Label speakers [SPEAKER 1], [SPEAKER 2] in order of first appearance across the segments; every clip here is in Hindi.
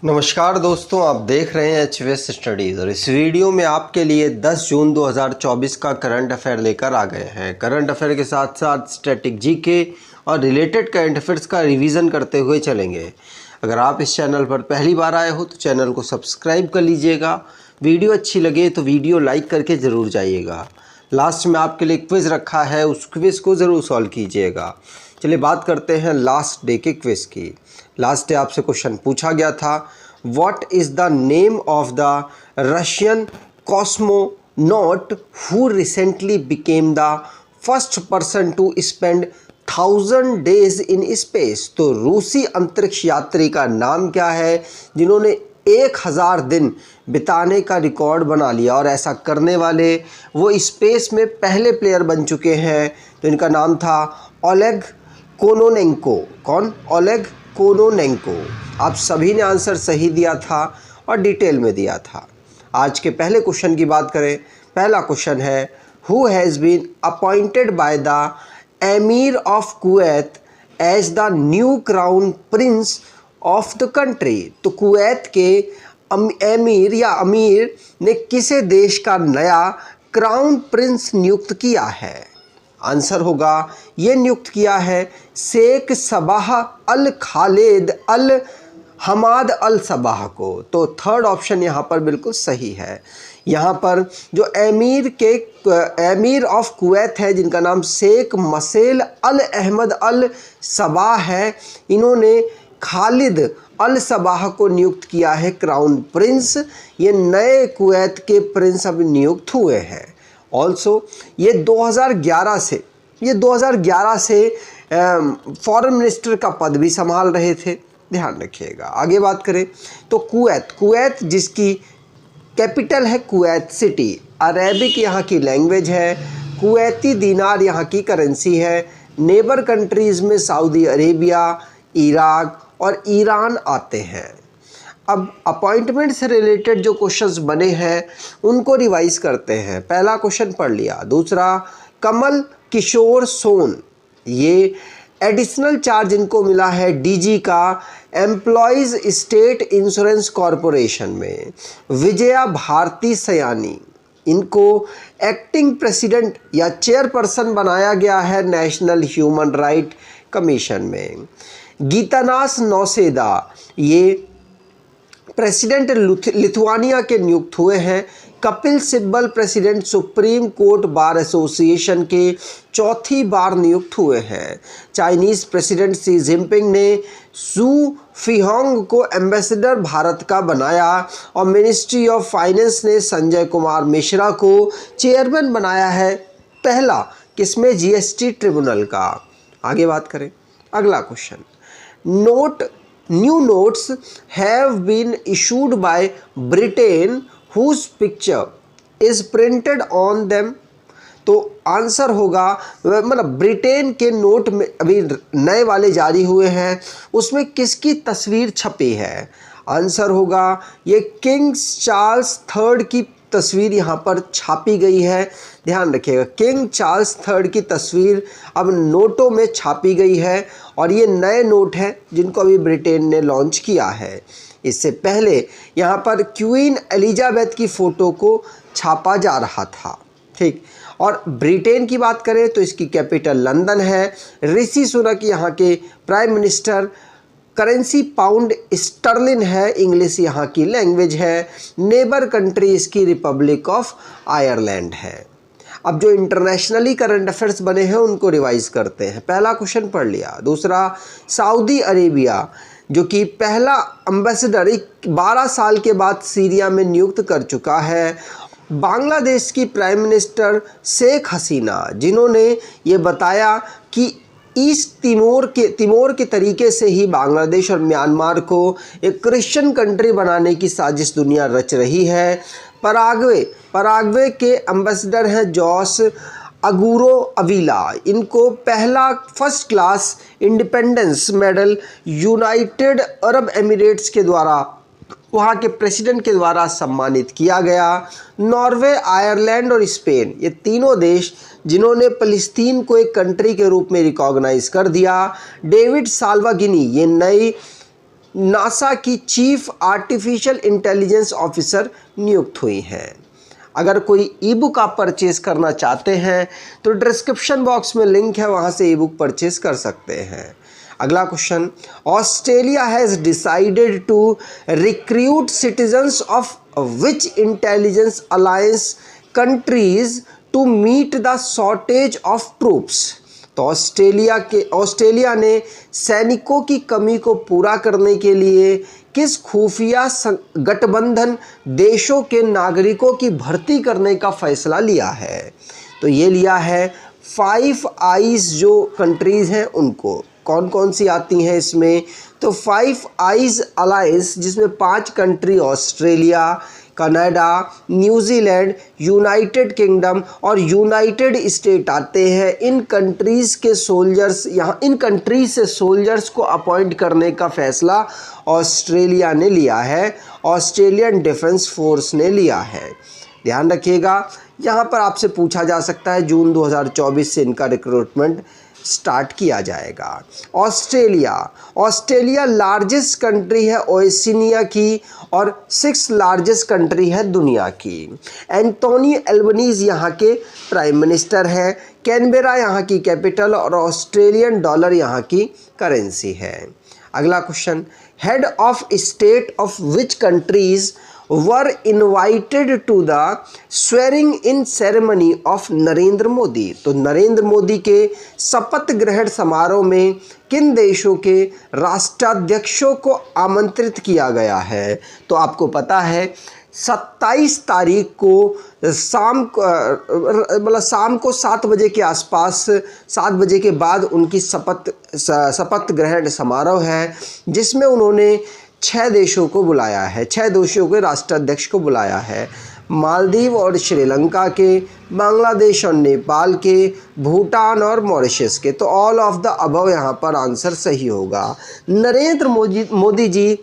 [SPEAKER 1] नमस्कार दोस्तों, आप देख रहे हैं HVS स्टडीज़ और इस वीडियो में आपके लिए 10 जून 2024 का करंट अफेयर लेकर आ गए हैं। करंट अफेयर के साथ साथ स्टैटिक जीके और रिलेटेड करंट अफेयर्स का रिवीजन करते हुए चलेंगे। अगर आप इस चैनल पर पहली बार आए हो तो चैनल को सब्सक्राइब कर लीजिएगा। वीडियो अच्छी लगे तो वीडियो लाइक करके ज़रूर जाइएगा। लास्ट में आपके लिए क्विज़ रखा है, उस क्विज़ को ज़रूर सॉल्व कीजिएगा। चलिए बात करते हैं लास्ट डे के क्विज़ की। लास्ट डे आपसे क्वेश्चन पूछा गया था, what is the name of the Russian cosmonaut who recently became the first person to spend 1000 days in space. तो रूसी अंतरिक्ष यात्री का नाम क्या है जिन्होंने 1000 दिन बिताने का रिकॉर्ड बना लिया, और ऐसा करने वाले वो स्पेस में पहले प्लेयर बन चुके हैं। तो इनका नाम था ओलेग कोनोनेंको। कौन? Oleg Kononenko. आप सभी ने आंसर सही दिया था और डिटेल में दिया था। आज के पहले क्वेश्चन की बात करें। पहला क्वेश्चन है, who has been appointed by the emir of Kuwait as the new crown prince of the country. तो कुवैत के एमीर या अमीर ने किसे देश का नया क्राउन प्रिंस नियुक्त किया है? आंसर होगा, ये नियुक्त किया है शेख सबाह अल खालिद अल हमाद अल सबाह को। तो थर्ड ऑप्शन यहाँ पर बिल्कुल सही है। यहाँ पर जो एमीर ऑफ कुवैत है जिनका नाम शेख मसेल अल अहमद अल सबाह है, इन्होंने खालिद अल सबाह को नियुक्त किया है क्राउन प्रिंस। ये नए कुवैत के प्रिंस अब नियुक्त हुए हैं। ऑल्सो ये 2011 से फॉरेन मिनिस्टर का पद भी संभाल रहे थे, ध्यान रखिएगा। आगे बात करें तो कुवैत जिसकी कैपिटल है कुवैत सिटी, अरेबिक यहाँ की लैंग्वेज है, कुवैती दीनार यहाँ की करेंसी है। नेबर कंट्रीज़ में सऊदी अरेबिया, इराक और ईरान आते हैं। अब अपॉइंटमेंट से रिलेटेड जो क्वेश्चंस बने हैं उनको रिवाइज करते हैं। पहला क्वेश्चन पढ़ लिया। दूसरा, कमल किशोर सोन, ये एडिशनल चार्ज इनको मिला है डीजी का एम्प्लॉयज़ स्टेट इंश्योरेंस कॉरपोरेशन में। विजया भारती सयानी, इनको एक्टिंग प्रेसिडेंट या चेयरपर्सन बनाया गया है नेशनल ह्यूमन राइट कमीशन में। गीतानास नौसेदा, ये प्रेसिडेंट लिथुआनिया के नियुक्त हुए हैं। Kapil Sibal president supreme court bar association के चौथी बार नियुक्त हुए हैं। चाइनीज़ प्रेसिडेंट शी जिनपिंग ने सू फिहोंग को एम्बेसडर भारत का बनाया, और मिनिस्ट्री ऑफ फाइनेंस ने संजय कुमार मिश्रा को चेयरमैन बनाया है। पहला किसमें? जीएसटी ट्रिब्यूनल का। आगे बात करें। अगला question, New notes have been issued by Britain whose picture is printed on them। तो आंसर होगा, मतलब ब्रिटेन के नोट में अभी नए वाले जारी हुए हैं, उसमें किसकी तस्वीर छपी है? आंसर होगा, ये किंग चार्ल्स थर्ड की तस्वीर यहाँ पर छापी गई है। ध्यान रखिएगा, किंग चार्ल्स थर्ड की तस्वीर अब नोटों में छापी गई है, और ये नए नोट हैं जिनको अभी ब्रिटेन ने लॉन्च किया है। इससे पहले यहाँ पर क्वीन एलिजाबेथ की फ़ोटो को छापा जा रहा था। ठीक, और ब्रिटेन की बात करें तो इसकी कैपिटल लंदन है। ऋषि सुनक यहाँ के prime minister. Currency pound Stalin है, इंग्लिश यहाँ की लैंग्वेज है। नेबर कंट्री इसकी रिपब्लिक ऑफ आयरलैंड है। अब जो इंटरनेशनली करंट अफेयर्स बने हैं उनको रिवाइज करते हैं। पहला क्वेश्चन पढ़ लिया। दूसरा, सऊदी अरेबिया जो कि पहला एम्बेसडर 12 साल के बाद सीरिया में नियुक्त कर चुका है। बांग्लादेश की प्राइम मिनिस्टर शेख हसीना, जिन्होंने ये बताया कि ईस्ट तिमोर के तरीके से ही बांग्लादेश और म्यांमार को एक क्रिश्चियन कंट्री बनाने की साजिश दुनिया रच रही है। पराग्वे के एम्बेसडर हैं जॉस अगूरो अविला, इनको पहला first class independence medal United Arab Emirates के द्वारा, वहाँ के प्रेसिडेंट के द्वारा सम्मानित किया गया। नॉर्वे, आयरलैंड और स्पेन, ये तीनों देश जिन्होंने फ़लस्तीन को एक कंट्री के रूप में रिकॉग्नाइज कर दिया। डेविड साल्वागिनी, ये नासा की चीफ आर्टिफिशियल इंटेलिजेंस ऑफिसर नियुक्त हुई हैं। अगर कोई ई बुक आप परचेज करना चाहते हैं तो डिस्क्रिप्शन बॉक्स में लिंक है, वहाँ से ई बुक परचेज कर सकते हैं। अगला question, Australia has decided to recruit citizens of which intelligence alliance countries to meet the shortage of troops. तो ऑस्ट्रेलिया ने सैनिकों की कमी को पूरा करने के लिए किस खुफिया गठबंधन देशों के नागरिकों की भर्ती करने का फैसला लिया है? तो ये लिया है 5 आईज जो कंट्रीज़ हैं उनको। कौन कौन सी आती हैं इसमें? तो 5 आईज अलायंस, जिसमें 5 country Australia, Canada, New Zealand, United kingdom और यूनाइटेड स्टेट आते हैं। इन कंट्रीज़ के सोल्जर्स, यहाँ इन कंट्रीज से सोल्जर्स को अपॉइंट करने का फैसला ऑस्ट्रेलिया ने लिया है, ऑस्ट्रेलियन डिफेंस फोर्स ने लिया है। ध्यान रखिएगा, यहाँ पर आपसे पूछा जा सकता है जून 2024 से इनका रिक्रूटमेंट स्टार्ट किया जाएगा। ऑस्ट्रेलिया लार्जेस्ट कंट्री है ओशिनिया की और 6 लार्जेस्ट कंट्री है दुनिया की। एंटोनी एल्बनीज यहाँ के प्राइम मिनिस्टर हैं। कैनबेरा यहाँ की कैपिटल और ऑस्ट्रेलियन डॉलर यहाँ की करेंसी है। अगला question, head of state of which countries were invited to the swearing in ceremony of Narendra Modi. तो नरेंद्र मोदी के शपथ ग्रहण समारोह में किन देशों के राष्ट्राध्यक्षों को आमंत्रित किया गया है? तो आपको पता है 27 तारीख को शाम को 7 बजे के आसपास, 7 बजे के बाद उनकी शपथ ग्रहण समारोह है, जिसमें उन्होंने 6 देशों को बुलाया है, 6 देशों के राष्ट्राध्यक्ष को बुलाया है। मालदीव और श्रीलंका के, बांग्लादेश और नेपाल के, भूटान और मॉरिशस के। तो ऑल ऑफ द अबव यहाँ पर आंसर सही होगा। नरेंद्र मोदी जी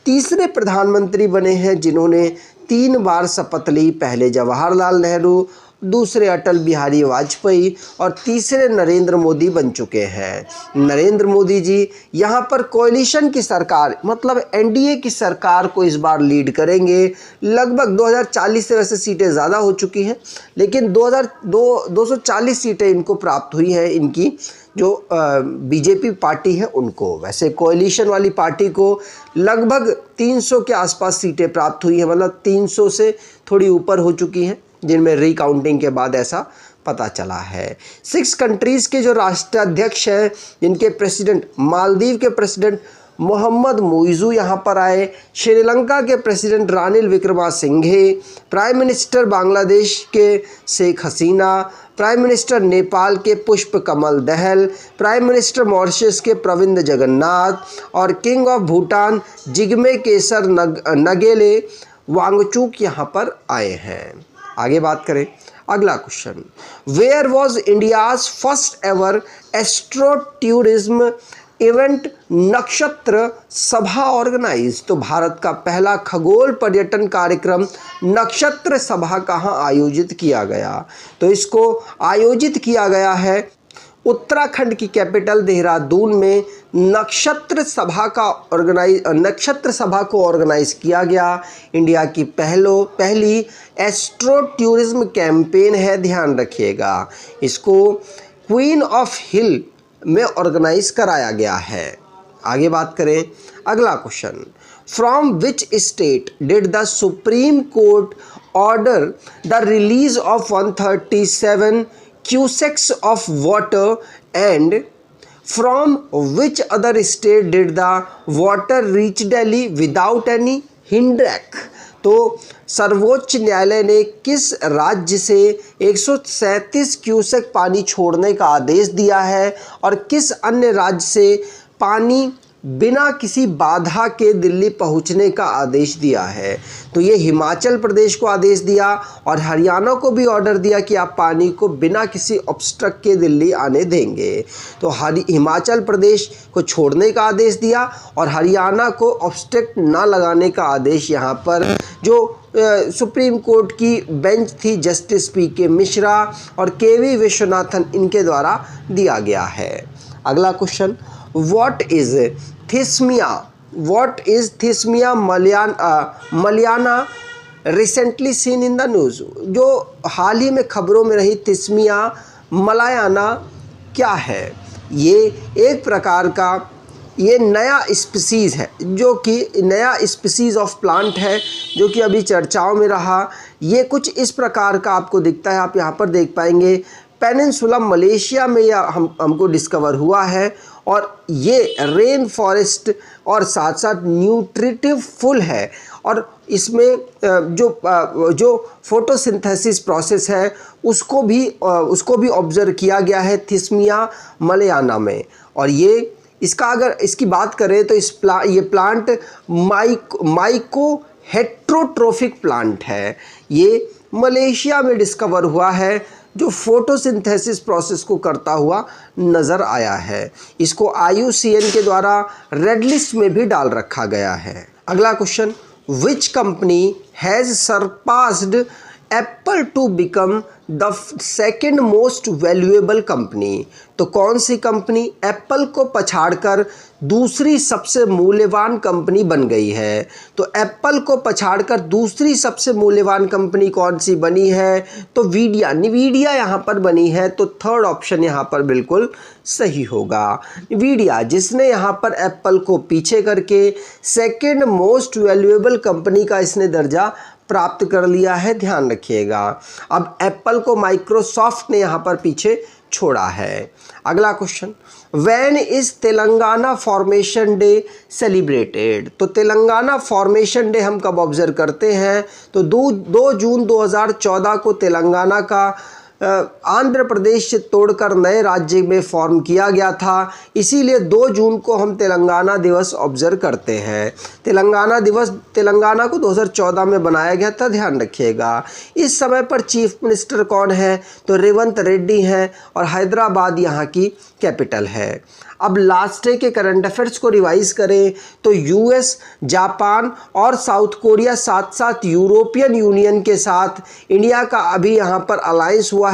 [SPEAKER 1] तीसरे प्रधानमंत्री बने हैं जिन्होंने 3 बार शपथ ली। पहले जवाहरलाल नेहरू, दूसरे अटल बिहारी वाजपेयी और तीसरे नरेंद्र मोदी बन चुके हैं। नरेंद्र मोदी जी यहाँ पर कोalition की सरकार, मतलब एनडीए की सरकार को इस बार लीड करेंगे। लगभग 2040 से वैसे सीटें ज़्यादा हो चुकी हैं, लेकिन 240 सीटें इनको प्राप्त हुई हैं, इनकी जो बीजेपी पार्टी है उनको। वैसे कोalition वाली पार्टी को लगभग 300 के आसपास सीटें प्राप्त हुई हैं, मतलब 300 से थोड़ी ऊपर हो चुकी हैं, जिनमें रिकाउंटिंग के बाद ऐसा पता चला है। 6 कंट्रीज़ के जो राष्ट्राध्यक्ष हैं, जिनके प्रेसिडेंट, मालदीव के प्रेसिडेंट मोहम्मद मुइज़ू यहाँ पर आए, श्रीलंका के president Ranil Wickremesinghe, prime minister Bangladesh के शेख हसीना, प्राइम मिनिस्टर नेपाल के Pushpa Kamal Dahal, prime minister Mauritius के प्रविंद जगन्नाथ और किंग ऑफ भूटान जिग्मे केसर नगेले वांगचुक यहाँ पर आए हैं। आगे बात करें, अगला question, where was India's first ever astro tourism event Nakshatra Sabha organise. तो भारत का पहला खगोल पर्यटन कार्यक्रम नक्षत्र सभा कहाँ आयोजित किया गया? तो इसको आयोजित किया गया है उत्तराखंड की कैपिटल देहरादून में। नक्षत्र सभा को ऑर्गेनाइज किया गया। इंडिया की पहली एस्ट्रो टूरिज्म कैंपेन है, ध्यान रखिएगा। इसको क्वीन ऑफ हिल में ऑर्गेनाइज कराया गया है। आगे बात करें, अगला question, from which state did the supreme court order the release of 137 cusecs of water and from which other state did the water reach Delhi without any hindrance? तो सर्वोच्च न्यायालय ने किस राज्य से 137 क्यूसेक पानी छोड़ने का आदेश दिया है और किस अन्य राज्य से पानी बिना किसी बाधा के दिल्ली पहुंचने का आदेश दिया है? तो ये हिमाचल प्रदेश को आदेश दिया और हरियाणा को भी ऑर्डर दिया कि आप पानी को बिना किसी ऑब्स्ट्रक्ट के दिल्ली आने देंगे। तो हिमाचल प्रदेश को छोड़ने का आदेश दिया और हरियाणा को ऑब्स्ट्रक्ट ना लगाने का आदेश यहाँ पर जो सुप्रीम कोर्ट की बेंच थी, जस्टिस पी.के. मिश्रा और के.वी. विश्वनाथन, इनके द्वारा दिया गया है। अगला question, what is Thismia What is Thismia maliana recently seen in the news? जो हाल ही में खबरों में रही थिस्मिया मलायाना क्या है? ये एक प्रकार का ये नया स्पीसीज़ है, जो कि नया स्पीसीज़ ऑफ प्लांट है, जो कि अभी चर्चाओं में रहा। ये कुछ इस प्रकार का आपको दिखता है, आप यहाँ पर देख पाएंगे। पेनिनसुला मलेशिया में यह हमको डिस्कवर हुआ है और ये रेन फॉरेस्ट और साथ साथ न्यूट्रिटिव फुल है और इसमें जो फोटोसिंथेसिस प्रोसेस है उसको भी ऑब्जर्व किया गया है थिस्मिया मलयाना में। और ये इसका अगर इसकी बात करें तो ये प्लांट माइको हेट्रोट्रोफिक प्लांट है। ये मलेशिया में डिस्कवर हुआ है, जो फोटोसिंथेसिस प्रोसेस को करता हुआ नज़र आया है। इसको IUCN के द्वारा रेड लिस्ट में भी डाल रखा गया है। अगला question, which company has surpassed Apple to become the second most valuable company? तो कौन सी कंपनी एप्पल को पछाड़कर दूसरी सबसे मूल्यवान कंपनी बन गई है? तो एप्पल को पछाड़कर दूसरी सबसे मूल्यवान कंपनी कौन सी बनी है? तो निवीडिया यहाँ पर बनी है। तो थर्ड ऑप्शन यहाँ पर बिल्कुल सही होगा, निवीडिया, जिसने यहाँ पर एप्पल को पीछे करके सेकेंड मोस्ट वैल्यूएबल कंपनी का इसने दर्जा प्राप्त कर लिया है, ध्यान रखिएगा। अब एप्पल को माइक्रोसॉफ्ट ने यहाँ पर पीछे छोड़ा है। अगला question, when is Telangana formation day celebrated? तो तेलंगाना फॉर्मेशन डे हम कब ऑब्जर्व करते हैं? तो 2 जून 2014 को तेलंगाना का आंध्र प्रदेश से तोड़कर नए राज्य में फॉर्म किया गया था, इसीलिए 2 जून को हम तेलंगाना दिवस ऑब्जर्व करते हैं। तेलंगाना को 2014 में बनाया गया था, ध्यान रखिएगा। इस समय पर चीफ मिनिस्टर कौन है? तो रेवंत रेड्डी हैं और हैदराबाद यहाँ की कैपिटल है। अब लास्ट डे के करंट अफेयर्स को रिवाइज करें तो यूएस, जापान और साउथ कोरिया साथ साथ यूरोपियन यूनियन के साथ इंडिया का अभी यहाँ पर अलायंस हुआ है।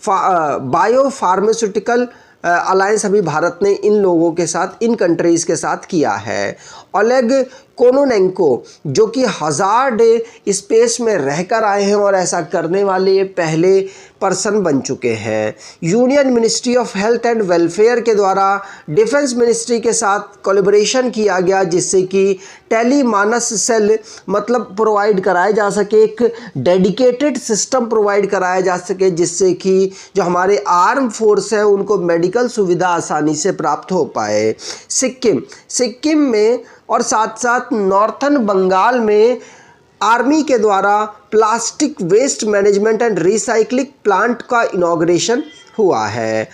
[SPEAKER 1] बायो फार्मास्यूटिकल अलायंस अभी भारत ने इन लोगों के साथ, इन कंट्रीज़ के साथ किया है। ओलेग कोनोनेंको, जो कि 1000 डे स्पेस में रहकर आए हैं और ऐसा करने वाले पहले पर्सन बन चुके हैं। Union ministry of health and welfare के द्वारा डिफेंस मिनिस्ट्री के साथ कोलैबोरेशन किया गया, जिससे कि टेलीमानस सेल मतलब प्रोवाइड कराया जा सके, एक डेडिकेटेड सिस्टम प्रोवाइड कराया जा सके, जिससे कि जो हमारे आर्म फोर्स हैं उनको मेडिकल सुविधा आसानी से प्राप्त हो पाए। सिक्किम में और साथ साथ नॉर्थन बंगाल में आर्मी के द्वारा plastic waste management and recycling plant का इनॉग्रेशन हुआ है।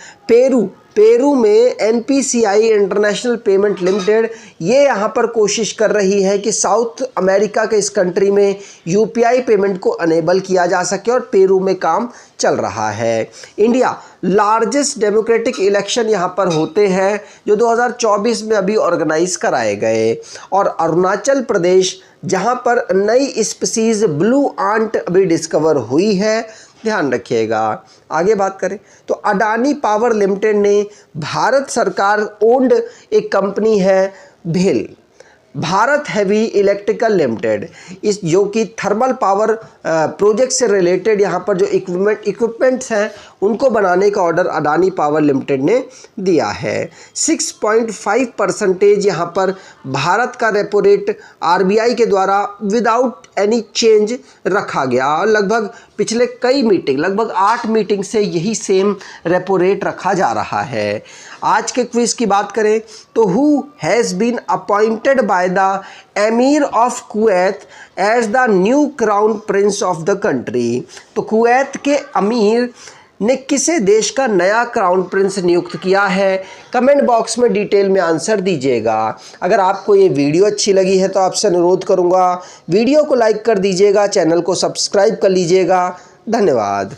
[SPEAKER 1] पेरू में NPCI इंटरनेशनल पेमेंट लिमिटेड ये यहाँ पर कोशिश कर रही है कि साउथ अमेरिका के इस कंट्री में UPI पेमेंट को अनेबल किया जा सके और पेरू में काम चल रहा है। इंडिया लार्जेस्ट डेमोक्रेटिक इलेक्शन यहाँ पर होते हैं, जो 2024 में अभी ऑर्गेनाइज कराए गए। और अरुणाचल प्रदेश, जहाँ पर नई स्पीसीज ब्लू आंट अभी डिस्कवर हुई है, ध्यान रखिएगा। आगे बात करें तो अडानी पावर लिमिटेड ने भारत सरकार ओन्ड एक कंपनी है भेल, भारत हैवी इलेक्ट्रिकल लिमिटेड, इस जो कि थर्मल पावर प्रोजेक्ट से रिलेटेड यहाँ पर जो इक्विपमेंट्स हैं उनको बनाने का ऑर्डर अडानी पावर लिमिटेड ने दिया है। 6.5% यहाँ पर भारत का रेपो रेट RBI के द्वारा विदाउट एनी चेंज रखा गया। लगभग पिछले लगभग 8 मीटिंग से यही सेम रेपो रेट रखा जा रहा है। आज के क्विज की बात करें तो who has been appointed by the emir of Kuwait as the new crown prince of the country? तो कुवैत के अमीर ने किसे देश का नया क्राउन प्रिंस नियुक्त किया है? कमेंट बॉक्स में डिटेल में आंसर दीजिएगा। अगर आपको ये वीडियो अच्छी लगी है तो आपसे अनुरोध करूँगा वीडियो को लाइक कर दीजिएगा, चैनल को सब्सक्राइब कर लीजिएगा। धन्यवाद।